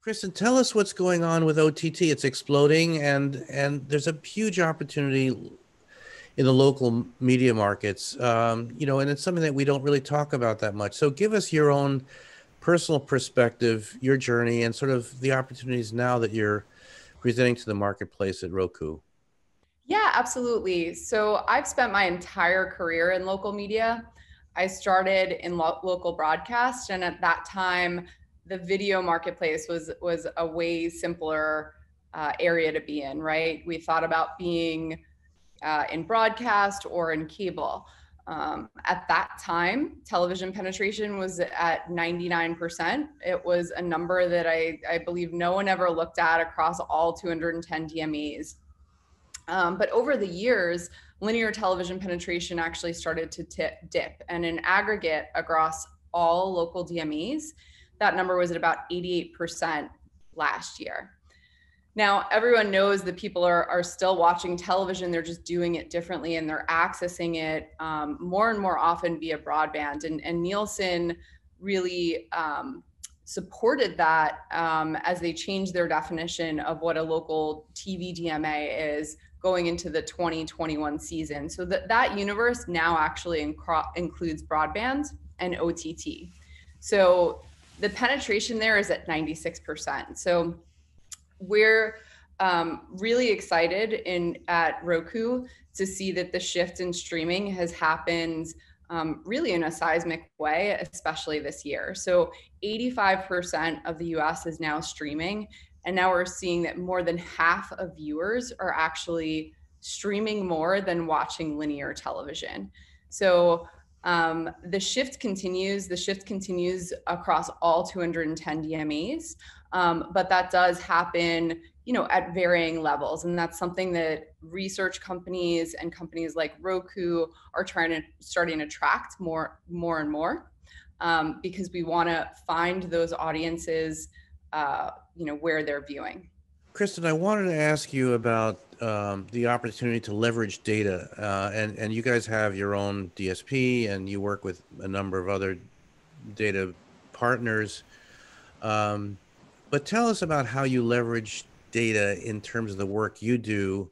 Kristen, tell us what's going on with OTT. It's exploding, and there's a huge opportunity in the local media markets. And it's something that we don't really talk about that much. So give us your own personal perspective, your journey, and sort of the opportunities now that you're presenting to the marketplace at Roku. Yeah, absolutely. So I've spent my entire career in local media. I started in local broadcast, and at that time, the video marketplace was a way simpler area to be in. Right, we thought about being in broadcast or in cable. At that time, television penetration was at 99%. It was a number that I believe no one ever looked at across all 210 DMEs. But over the years, linear television penetration actually started to dip. And in aggregate across all local DMEs, that number was at about 88% last year. Now, everyone knows that people are still watching television. They're just doing it differently, and they're accessing it more and more often via broadband. And Nielsen really supported that as they changed their definition of what a local TV DMA is going into the 2021 season. So that universe now actually includes broadband and OTT. So the penetration there is at 96%. So we're really excited at Roku to see that the shift in streaming has happened really in a seismic way, especially this year. So 85% of the US is now streaming. And now we're seeing that more than half of viewers are actually streaming more than watching linear television. So the shift continues. The shift continues across all 210 DMAs. But that does happen, at varying levels. And that's something that research companies and companies like Roku are starting to track more and more, because we want to find those audiences, where they're viewing. Kristen, I wanted to ask you about the opportunity to leverage data, and you guys have your own DSP, and you work with a number of other data partners. But tell us about how you leverage data in terms of the work you do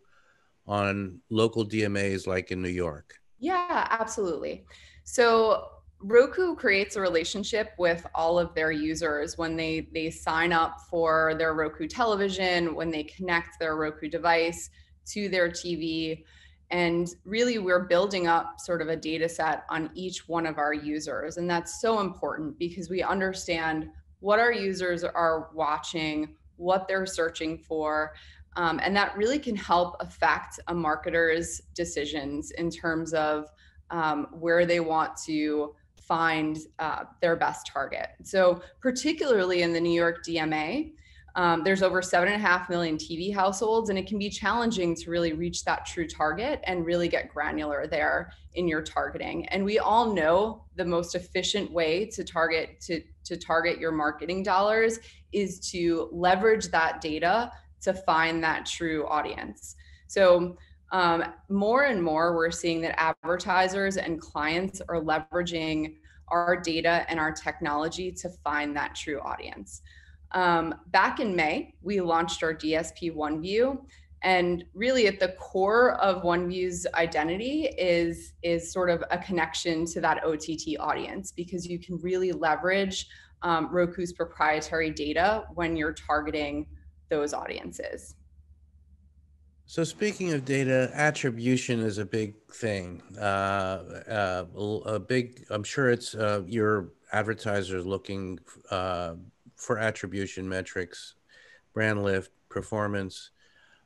on local DMAs like in New York. Yeah, absolutely. So Roku creates a relationship with all of their users when they sign up for their Roku television, when they connect their Roku device to their TV. And really, we're building up sort of a data set on each one of our users. And that's so important because we understand what our users are watching, what they're searching for. And that really can help affect a marketer's decisions in terms of where they want to find their best target. So particularly in the New York DMA, there's over 7.5 million TV households, and it can be challenging to really reach that true target and really get granular there in your targeting. And we all know the most efficient way to target your marketing dollars is to leverage that data to find that true audience. So more and more, we're seeing that advertisers and clients are leveraging our data and our technology to find that true audience. Back in May, we launched our DSP OneView, and really at the core of OneView's identity is sort of a connection to that OTT audience, because you can really leverage Roku's proprietary data when you're targeting those audiences. So speaking of data, attribution is a big thing. I'm sure it's your advertisers looking for attribution metrics, brand lift, performance.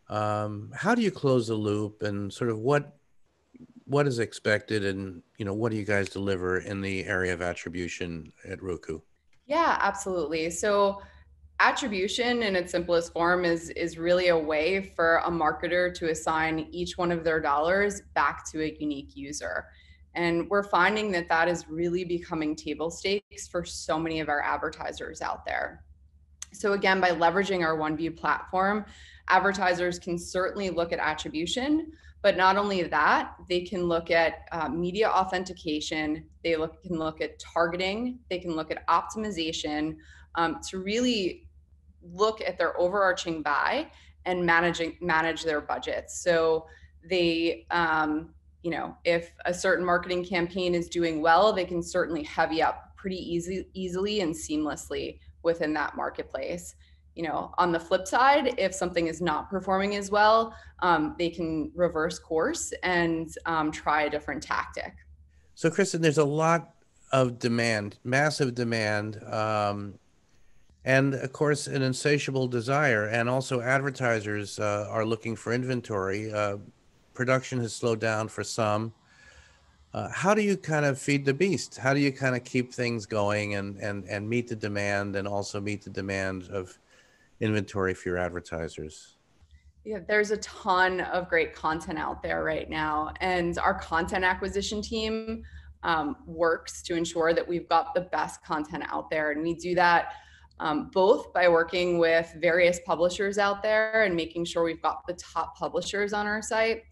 How do you close the loop, and sort of what is expected, and what do you guys deliver in the area of attribution at Roku? Yeah, absolutely. So attribution in its simplest form is really a way for a marketer to assign each one of their dollars back to a unique user. And we're finding that is really becoming table stakes for so many of our advertisers out there. So again, by leveraging our OneView platform, advertisers can certainly look at attribution, but not only that, they can look at media authentication, can look at targeting, they can look at optimization, to really look at their overarching buy and manage their budgets. So they, if a certain marketing campaign is doing well, they can certainly heavy up pretty easily and seamlessly within that marketplace. On the flip side, if something is not performing as well, they can reverse course and try a different tactic. So, Kristen, there's a lot of demand, massive demand, and of course, an insatiable desire. And also, advertisers are looking for inventory. Production has slowed down for some. How do you kind of feed the beast? How do you kind of keep things going and meet the demand and also meet the demand of inventory for your advertisers? Yeah, there's a ton of great content out there right now. And our content acquisition team works to ensure that we've got the best content out there. And we do that both by working with various publishers out there and making sure we've got the top publishers on our site,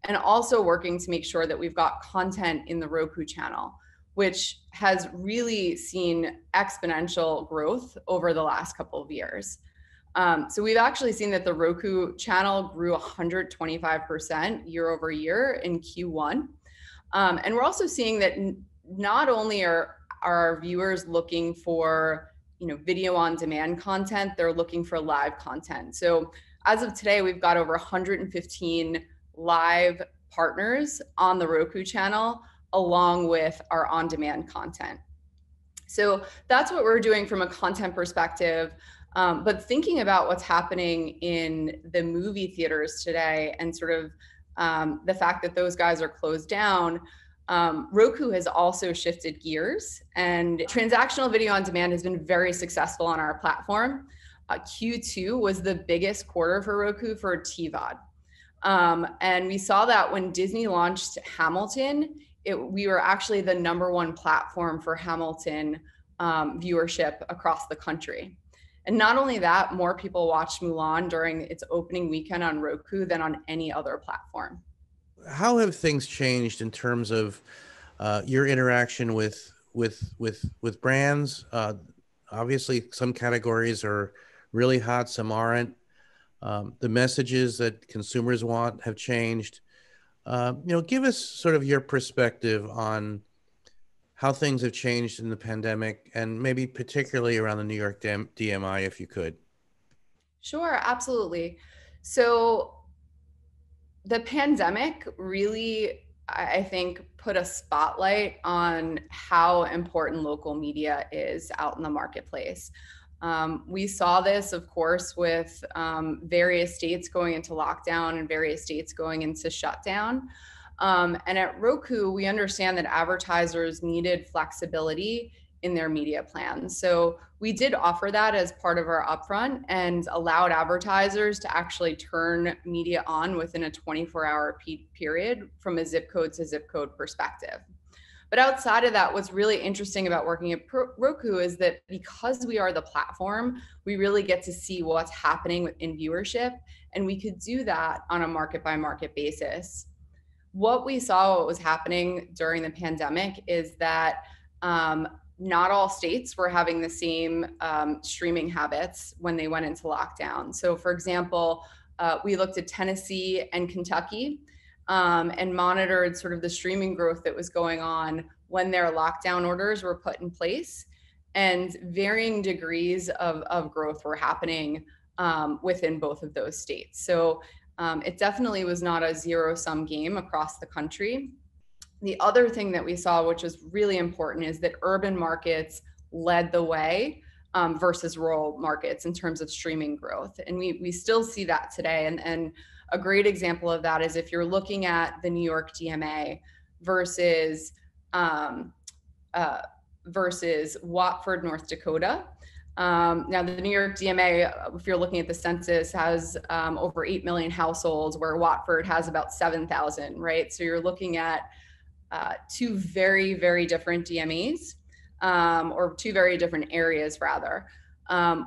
and also working to make sure that we've got content in the Roku channel, which has really seen exponential growth over the last couple of years. So we've actually seen that the Roku channel grew 125% year over year in Q1. And we're also seeing that not only are our viewers looking for video on demand content, they're looking for live content. So as of today, we've got over 115 live partners on the Roku channel, along with our on-demand content. So that's what we're doing from a content perspective. But thinking about what's happening in the movie theaters today and sort of the fact that those guys are closed down, Roku has also shifted gears, and transactional video on demand has been very successful on our platform. Q2 was the biggest quarter for Roku for TVOD. And we saw that when Disney launched Hamilton, we were actually the #1 platform for Hamilton viewership across the country. And not only that, more people watched Mulan during its opening weekend on Roku than on any other platform. How have things changed in terms of your interaction with brands? Obviously, some categories are really hot, some aren't. The messages that consumers want have changed. Give us sort of your perspective on how things have changed in the pandemic, and maybe particularly around the New York DMI, if you could. Sure, absolutely. So the pandemic really, I think, put a spotlight on how important local media is out in the marketplace. We saw this, of course, with various states going into lockdown and various states going into shutdown. And at Roku, we understand that advertisers needed flexibility in their media plans. So we did offer that as part of our upfront and allowed advertisers to actually turn media on within a 24-hour period from a zip code to zip code perspective. But outside of that, what's really interesting about working at Roku is that because we are the platform, we really get to see what's happening in viewership, and we could do that on a market by market basis. What we saw, what was happening during the pandemic, is that not all states were having the same streaming habits when they went into lockdown. So for example, we looked at Tennessee and Kentucky and monitored sort of the streaming growth that was going on when their lockdown orders were put in place. And varying degrees of growth were happening within both of those states. So it definitely was not a zero-sum game across the country. The other thing that we saw, which was really important, is that urban markets led the way versus rural markets in terms of streaming growth. And we still see that today. And a great example of that is if you're looking at the New York DMA versus Watford, North Dakota. Now, the New York DMA, if you're looking at the census, has over 8 million households, where Watford has about 7,000, right? So you're looking at two very, very different DMAs, or two very different areas, rather.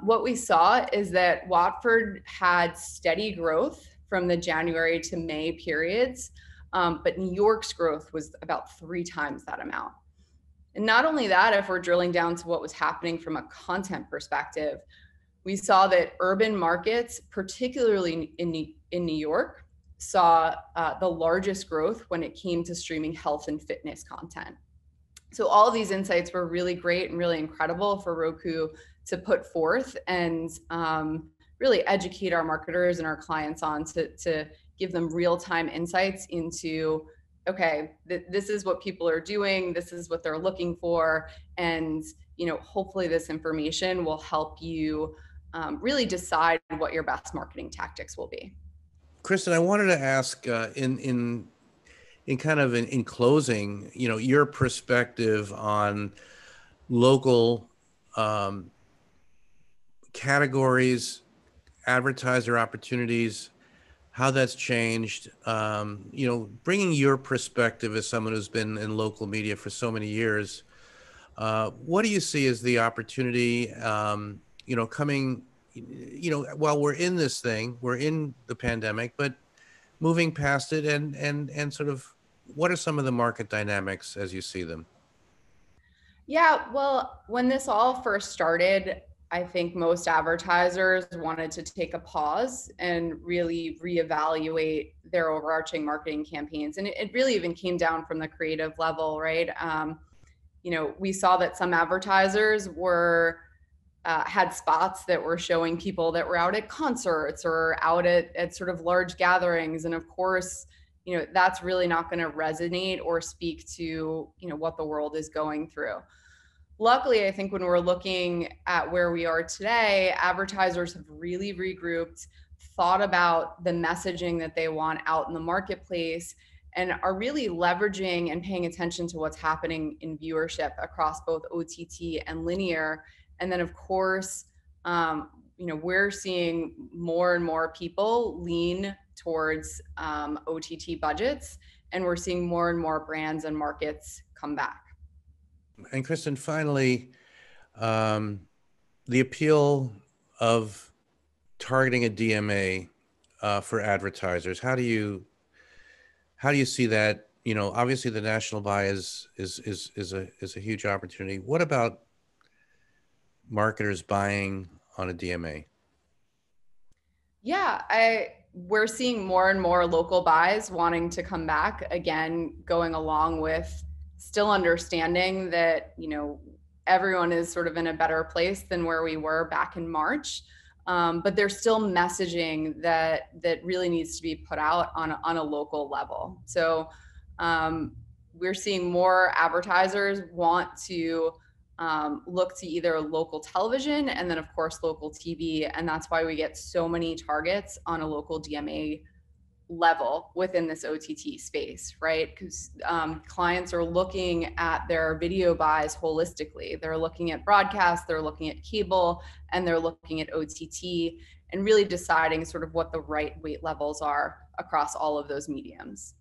What we saw is that Watford had steady growth from the January to May periods, but New York's growth was about 3 times that amount. And not only that, if we're drilling down to what was happening from a content perspective, We saw that urban markets, particularly in New York, saw the largest growth when it came to streaming health and fitness content. So all of these insights were really great and really incredible for Roku to put forth and really educate our marketers and our clients on to give them real-time insights into, okay, this is what people are doing, this is what they're looking for, and hopefully this information will help you really decide what your best marketing tactics will be. Kristen, I wanted to ask in closing, your perspective on local categories, advertiser opportunities, how that's changed. Bringing your perspective as someone who's been in local media for so many years, what do you see as the opportunity, coming, while we're in this thing, we're in the pandemic, but moving past it and sort of what are some of the market dynamics as you see them? Yeah, well, when this all first started, I think most advertisers wanted to take a pause and really reevaluate their overarching marketing campaigns. And it really even came down from the creative level, right? We saw that some advertisers were had spots that were showing people that were out at concerts or out at sort of large gatherings. And of course, that's really not going to resonate or speak to, what the world is going through. Luckily, I think when we're looking at where we are today, advertisers have really regrouped, thought about the messaging that they want out in the marketplace, and are really leveraging and paying attention to what's happening in viewership across both OTT and linear. And then, of course, we're seeing more and more people lean towards OTT budgets, and we're seeing more and more brands and markets come back. And Kristen, finally, the appeal of targeting a DMA for advertisers. How do you see that? Obviously the national buy is a huge opportunity. What about marketers buying on a DMA? Yeah, we're seeing more and more local buys wanting to come back again, going along with still understanding that, everyone is sort of in a better place than where we were back in March. But there's still messaging that really needs to be put out on a local level. So we're seeing more advertisers want to look to either local television and then of course local TV. And that's why we get so many targets on a local DMA level within this OTT space, right? Because clients are looking at their video buys holistically. They're looking at broadcast, they're looking at cable, and they're looking at OTT and really deciding sort of what the right weight levels are across all of those mediums.